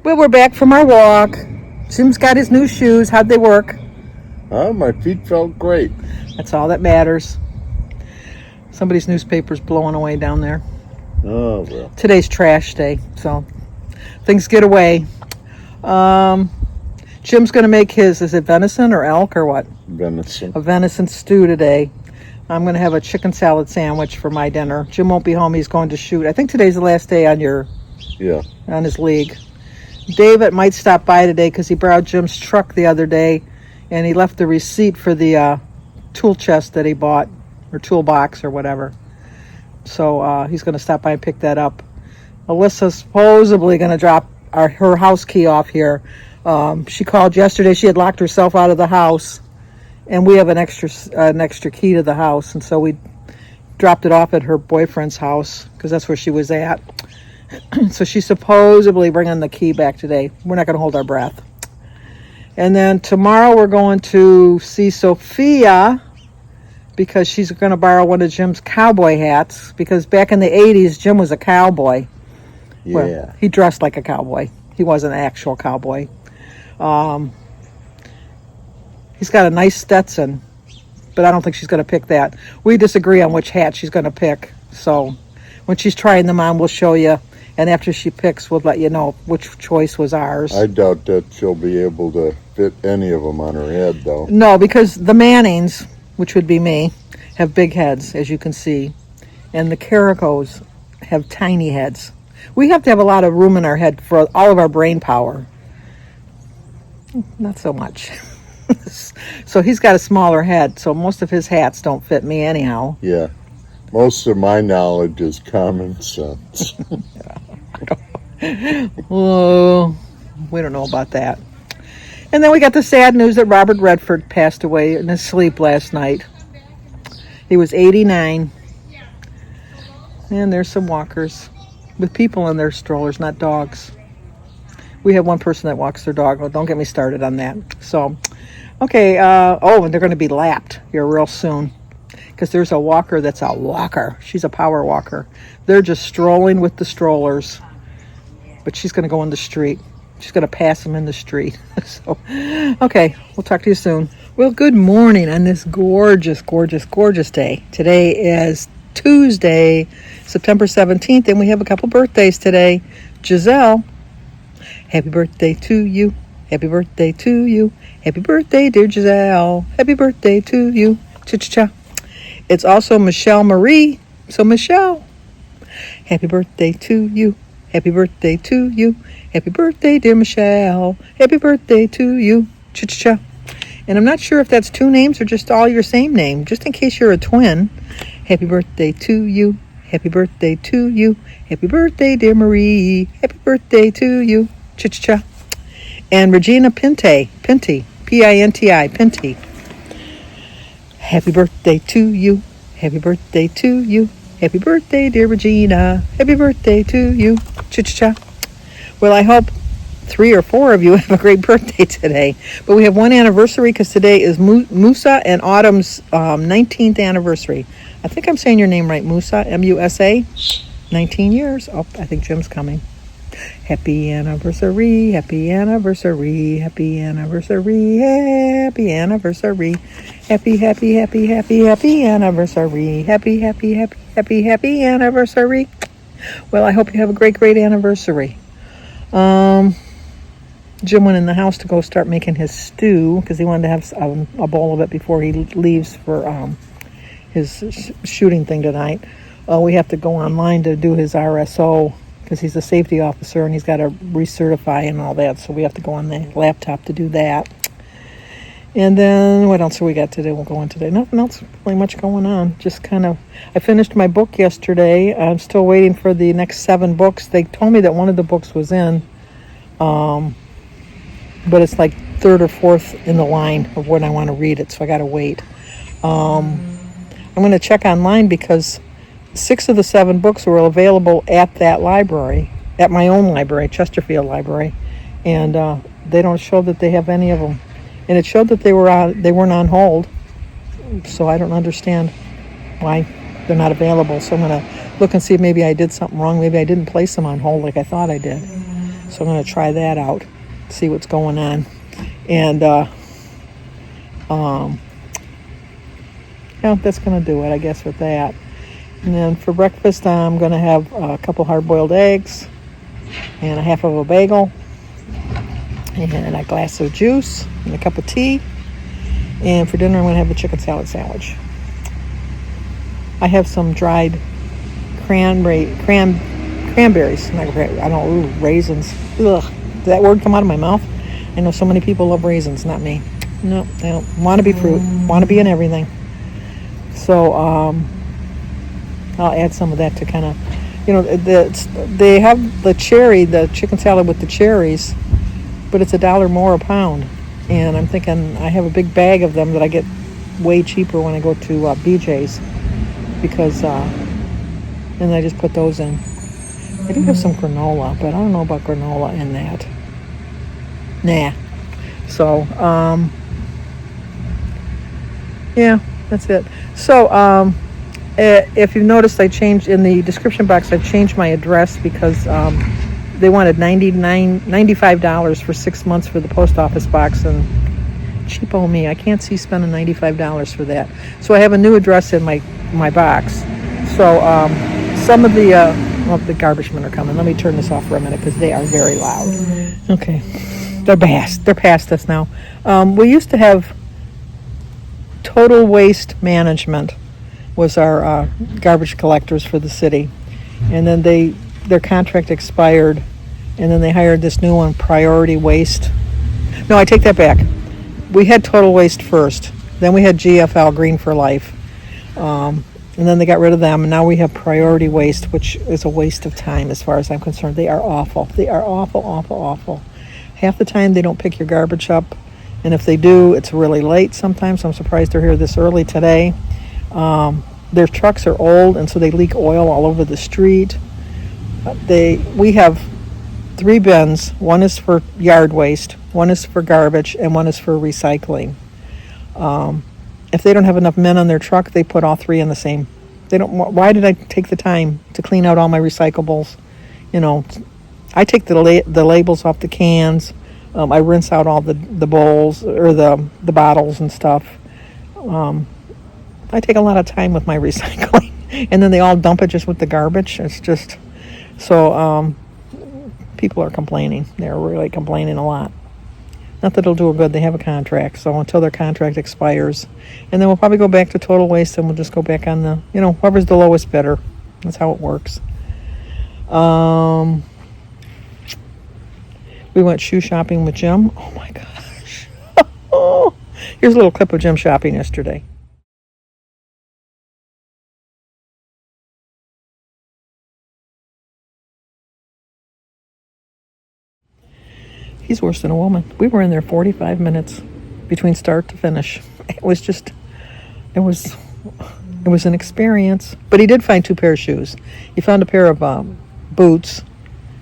Well, we're back from our walk. Jim's got his new shoes. How'd they work? My feet felt great. That's all that matters. Somebody's newspaper's blowing away down there. Oh, well. Today's trash day, so things get away. Jim's going to make his, is it venison or elk or what? Venison. A venison stew today. I'm going to have a chicken salad sandwich for my dinner. Jim won't be home. He's going to shoot. I think today's the last day on his league. David might stop by today because he borrowed Jim's truck the other day, and he left the receipt for the tool chest that he bought, or toolbox or whatever. So he's going to stop by and pick that up. Alyssa's supposedly going to drop her house key off here. She called yesterday. She had locked herself out of the house, and we have an extra key to the house, and so we dropped it off at her boyfriend's house because that's where she was at. So she's supposedly bringing the key back today. We're not going to hold our breath. And then tomorrow we're going to see Sophia because she's going to borrow one of Jim's cowboy hats, because back in the 80s, Jim was a cowboy. Yeah. Well, he dressed like a cowboy. He wasn't an actual cowboy. He's got a nice Stetson, but I don't think she's going to pick that. We disagree on which hat she's going to pick. So when she's trying them on, we'll show you. And after she picks, we'll let you know which choice was ours. I doubt that she'll be able to fit any of them on her head, though. No, because the Mannings, which would be me, have big heads, as you can see. And the Caricos have tiny heads. We have to have a lot of room in our head for all of our brain power. Not so much. So he's got a smaller head, so most of his hats don't fit me anyhow. Yeah. Most of my knowledge is common sense. Oh, we don't know about that. And then we got the sad news that Robert Redford passed away in his sleep last night. He was 89. And there's some walkers with people in their strollers, not dogs. We have one person that walks their dog. Well, don't get me started on that. So, okay. And they're going to be lapped here real soon, because there's a walker that's a walker. She's a power walker. They're just strolling with the strollers, but she's going to go in the street. She's going to pass them in the street. So, okay, we'll talk to you soon. Well, good morning on this gorgeous, gorgeous, gorgeous day. Today is Tuesday, September 17th, and we have a couple birthdays today. Giselle, happy birthday to you. Happy birthday to you. Happy birthday, dear Giselle. Happy birthday to you. Cha-cha-cha. It's also Michelle Marie. So, Michelle, happy birthday to you. Happy birthday to you. Happy birthday, dear Michelle. Happy birthday to you. Cha-cha-cha. And I'm not sure if that's two names or just all your same name, just in case you're a twin. Happy birthday to you. Happy birthday to you. Happy birthday, dear Marie. Happy birthday to you. Cha-cha-cha. And Regina Pinti, P-I-N-T-I, Pinti. Happy birthday to you. Happy birthday to you. Happy birthday, dear Regina. Happy birthday to you. Cha-cha-cha. Well, I hope 3 or 4 of you have a great birthday today. But we have one anniversary because today is Musa and Autumn's 19th anniversary. I think I'm saying your name right, Musa, M-U-S-A. 19 years. Oh, I think Jim's coming. Happy anniversary, happy anniversary, happy anniversary, happy anniversary, happy, happy, happy, happy, happy anniversary, happy, happy, happy, happy, happy anniversary. Well, I hope you have a great, great anniversary. Jim went in the house to go start making his stew because he wanted to have a bowl of it before he leaves for his shooting thing tonight. We have to go online to do his RSO because he's a safety officer and he's got to recertify and all that. So we have to go on the laptop to do that. And then what else have we got today? We'll go on today. Nothing else really much going on. Just kind of, I finished my book yesterday. I'm still waiting for the next 7 books. They told me that one of the books was in, but it's like 3rd or 4th in the line of when I want to read it. So I got to wait. I'm going to check online because 6 of the 7 books were available at that library, at my own library, Chesterfield Library, and they don't show that they have any of them. And it showed that they weren't on hold, so I don't understand why they're not available. So I'm going to look and see if maybe I did something wrong. Maybe I didn't place them on hold like I thought I did. So I'm going to try that out, see what's going on. And yeah, that's going to do it, I guess, with that. And then for breakfast, I'm going to have a couple hard-boiled eggs and a half of a bagel and a glass of juice and a cup of tea. And for dinner, I'm going to have a chicken salad sandwich. I have some dried cranberries. I don't know, raisins. Ugh, did that word come out of my mouth? I know so many people love raisins, not me. No, they don't want to be fruit, want to be in everything. So I'll add some of that to kind of, they have the chicken salad with the cherries, but it's $1 more a pound. And I'm thinking I have a big bag of them that I get way cheaper when I go to BJ's because, and I just put those in. I do have some granola, but I don't know about granola in that. Nah. So, yeah, that's it. So, if you've noticed, I changed in the description box. I changed my address because they wanted $95 for 6 months for the post office box, and cheapo me, I can't see spending $95 for that. So I have a new address in my box. So some of the garbage men are coming. Let me turn this off for a minute because they are very loud. Okay, they're past us now. We used to have Total Waste Management was our garbage collectors for the city, and then their contract expired, and then they hired this new one, Priority Waste. No, I take that back. We had Total Waste first, then we had GFL, Green for Life, and then they got rid of them, and now we have Priority Waste, which is a waste of time as far as I'm concerned. They are awful. They are awful, awful, awful. Half the time they don't pick your garbage up, and if they do, it's really late sometimes. I'm surprised they're here this early today. Their trucks are old, and so they leak oil all over the street. We have 3 bins. One is for yard waste, one is for garbage, and one is for recycling. If they don't have enough men on their truck, they put all 3 in the same. They don't. Why did I take the time to clean out all my recyclables? I take the labels off the cans. I rinse out all the bowls or the bottles and stuff. I take a lot of time with my recycling, and then they all dump it just with the garbage. It's just so people are complaining. They're really complaining a lot. Not that it'll do a good. They have a contract, so until their contract expires, and then we'll probably go back to Total Waste, and we'll just go back on the, whoever's the lowest bidder. That's how it works. We went shoe shopping with Jim. Oh my gosh. Here's a little clip of Jim shopping yesterday. He's worse than a woman. We were in there 45 minutes between start to finish. It was an experience. But he did find 2 pairs of shoes. He found a pair of boots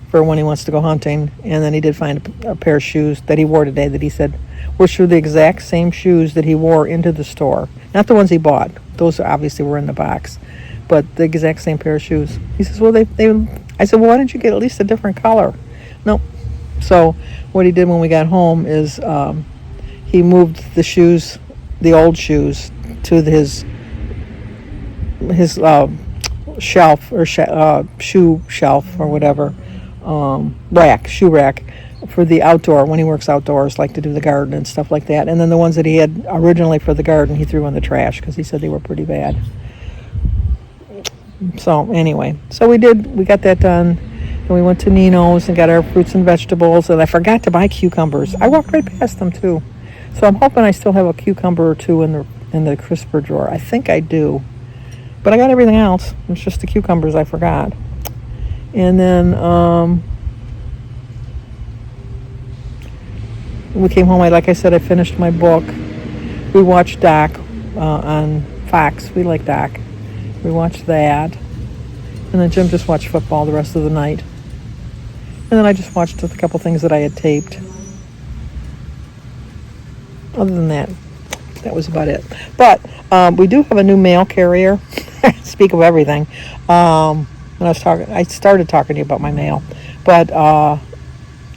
for when he wants to go hunting, and then he did find a pair of shoes that he wore today that he said were the exact same shoes that he wore into the store. Not the ones he bought. Those obviously were in the box. But the exact same pair of shoes. He says, well, I said, well, why didn't you get at least a different color? Nope. So what he did when we got home is he moved the shoes, the old shoes, to his shelf or shoe shelf or whatever, shoe rack for the outdoor, when he works outdoors, like to do the garden and stuff like that. And then the ones that he had originally for the garden, he threw in the trash because he said they were pretty bad. So anyway, we got that done. And we went to Nino's and got our fruits and vegetables, and I forgot to buy cucumbers. I walked right past them too. So I'm hoping I still have a cucumber or 2 in the crisper drawer. I think I do. But I got everything else. It's just the cucumbers I forgot. And then we came home. Like I said, I finished my book. We watched Doc on Fox. We like Doc. We watched that. And then Jim just watched football the rest of the night. And then I just watched a couple things that I had taped. Other than that, that was about it. But we do have a new mail carrier. Speak of everything. When I started talking to you about my mail. But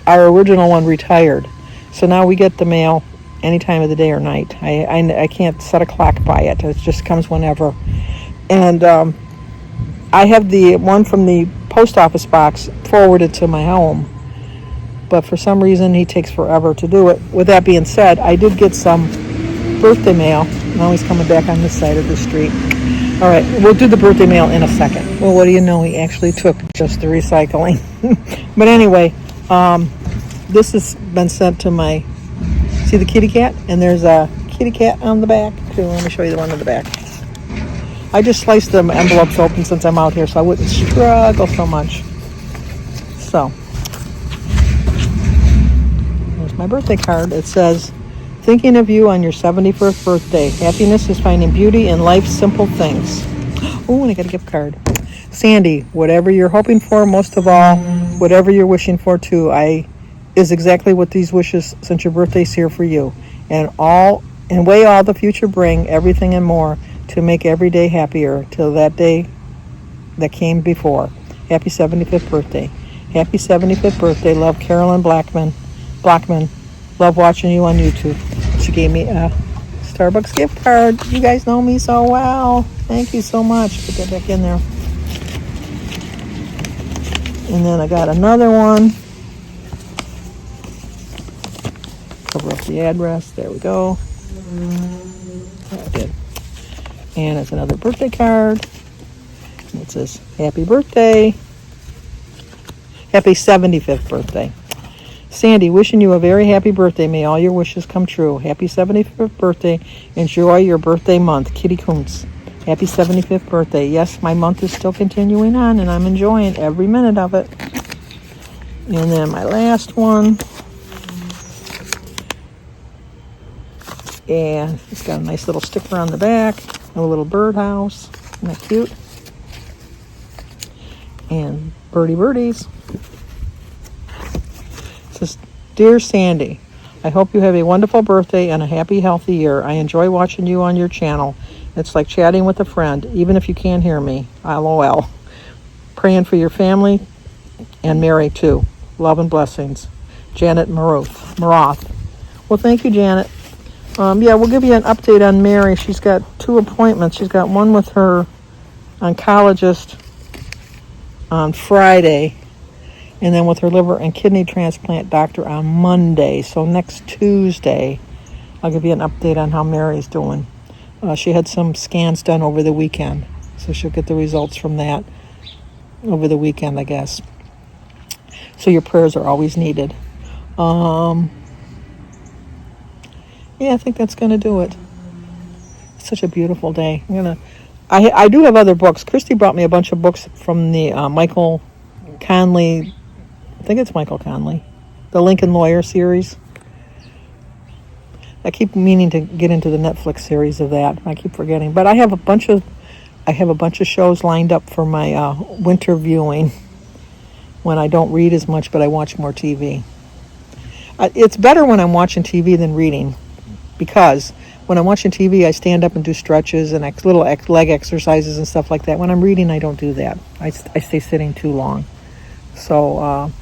our original one retired. So now we get the mail any time of the day or night. I can't set a clock by it. It just comes whenever. And I have the one from the post office box forwarded to my home. But for some reason, he takes forever to do it. With that being said, I did get some birthday mail. Now he's coming back on this side of the street. All right, we'll do the birthday mail in a second. Well, what do you know? He actually took just the recycling. But anyway, this has been sent to my, see the kitty cat? And there's a kitty cat on the back, too. Let me show you the one on the back. I just sliced the envelopes open since I'm out here, so I wouldn't struggle so much. So, there's my birthday card. It says, thinking of you on your 71st birthday. Happiness is finding beauty in life's simple things. Oh, and I got a gift card. Sandy, whatever you're hoping for, most of all, whatever you're wishing for too, is exactly what these wishes since your birthday's here for you. And way all the future bring, everything and more, to make every day happier till that day that came before. Happy 75th birthday. Happy 75th birthday. Love, Carolyn Blackman. Love watching you on YouTube. She gave me a Starbucks gift card. You guys know me so well. Thank you so much. Put that back in there. And then I got another one. Cover up the address. There we go. I did. And it's another birthday card. And it says, happy birthday. Happy 75th birthday. Sandy, wishing you a very happy birthday. May all your wishes come true. Happy 75th birthday. Enjoy your birthday month. Kitty Kuntz. Happy 75th birthday. Yes, my month is still continuing on, and I'm enjoying every minute of it. And then my last one. And it's got a nice little sticker on the back. A little birdhouse. Isn't that cute? And birdies. It says, Dear Sandy, I hope you have a wonderful birthday and a happy, healthy year. I enjoy watching you on your channel. It's like chatting with a friend, even if you can't hear me. LOL. Praying for your family and Mary, too. Love and blessings. Janet Maroth. Well, thank you, Janet. Yeah, we'll give you an update on Mary. She's got 2 appointments. She's got one with her oncologist on Friday, and then with her liver and kidney transplant doctor on Monday. So next Tuesday, I'll give you an update on how Mary's doing. She had some scans done over the weekend, so she'll get the results from that over the weekend, I guess. So your prayers are always needed. Yeah, I think that's going to do it. It's such a beautiful day. I do have other books. Christy brought me a bunch of books from the Michael Conley, I think it's Michael Conley, the Lincoln Lawyer series. I keep meaning to get into the Netflix series of that. I keep forgetting. But I have a bunch of shows lined up for my winter viewing when I don't read as much, but I watch more TV. It's better when I'm watching TV than reading, because when I'm watching TV, I stand up and do stretches and little leg exercises and stuff like that. When I'm reading, I don't do that. I stay sitting too long. So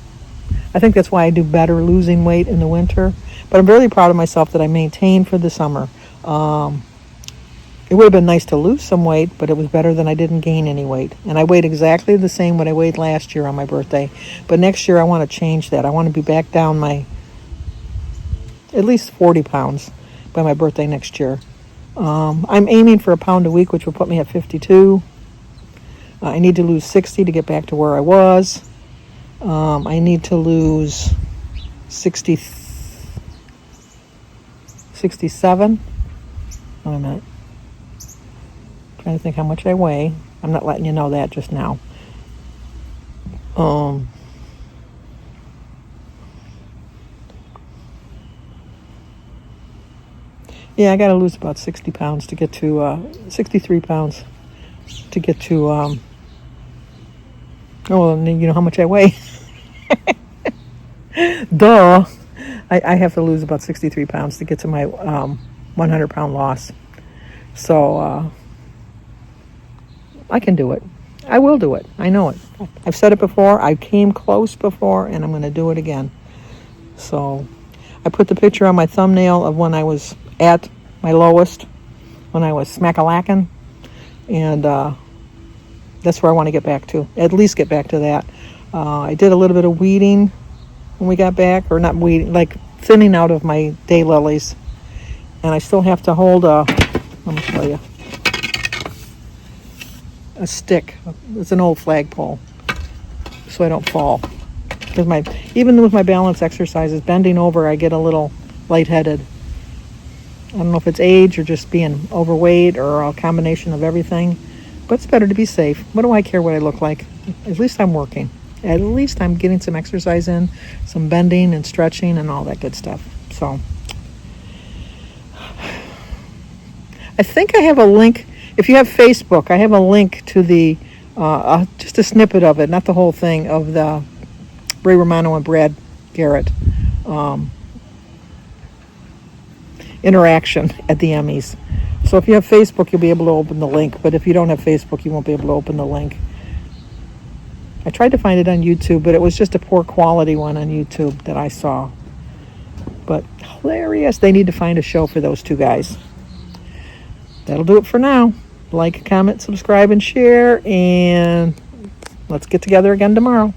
I think that's why I do better losing weight in the winter. But I'm really proud of myself that I maintained for the summer. It would have been nice to lose some weight, but it was better than I didn't gain any weight. And I weighed exactly the same what I weighed last year on my birthday. But next year, I want to change that. I want to be back down at least 40 pounds by my birthday next year. I'm aiming for a pound a week, which will put me at 52. I need to lose 60 to get back to where I was. I need to lose 67. Oh, I'm not trying to think how much I weigh. I'm not letting you know that just now. Yeah, I got to lose about 60 pounds to get to 63 pounds to get to. Oh, and you know how much I weigh. Duh. I have to lose about 63 pounds to get to my 100-pound loss. So I can do it. I will do it. I know it. I've said it before. I came close before, and I'm going to do it again. So I put the picture on my thumbnail of when I was at my lowest, when I was smack-a-lackin', and that's where I want to get back to, at least get back to that. I did a little bit of weeding when we got back, or not weeding, like thinning out of my daylilies, and I still have to hold let me show you, a stick. It's an old flagpole, so I don't fall. Because even with my balance exercises, bending over, I get a little lightheaded. I don't know if it's age or just being overweight or a combination of everything, but it's better to be safe. What do I care what I look like? At least I'm working. At least I'm getting some exercise in, some bending and stretching and all that good stuff. So I think I have a link. If you have Facebook, I have a link to the, just a snippet of it, not the whole thing, of the Ray Romano and Brad Garrett interaction at the Emmys. So if you have Facebook, you'll be able to open the link. But if you don't have Facebook, you won't be able to open the link. I tried to find it on YouTube, but it was just a poor quality one on YouTube that I saw. But hilarious. They need to find a show for those two guys. That'll do it for now. Like, comment, subscribe, and share. And let's get together again tomorrow.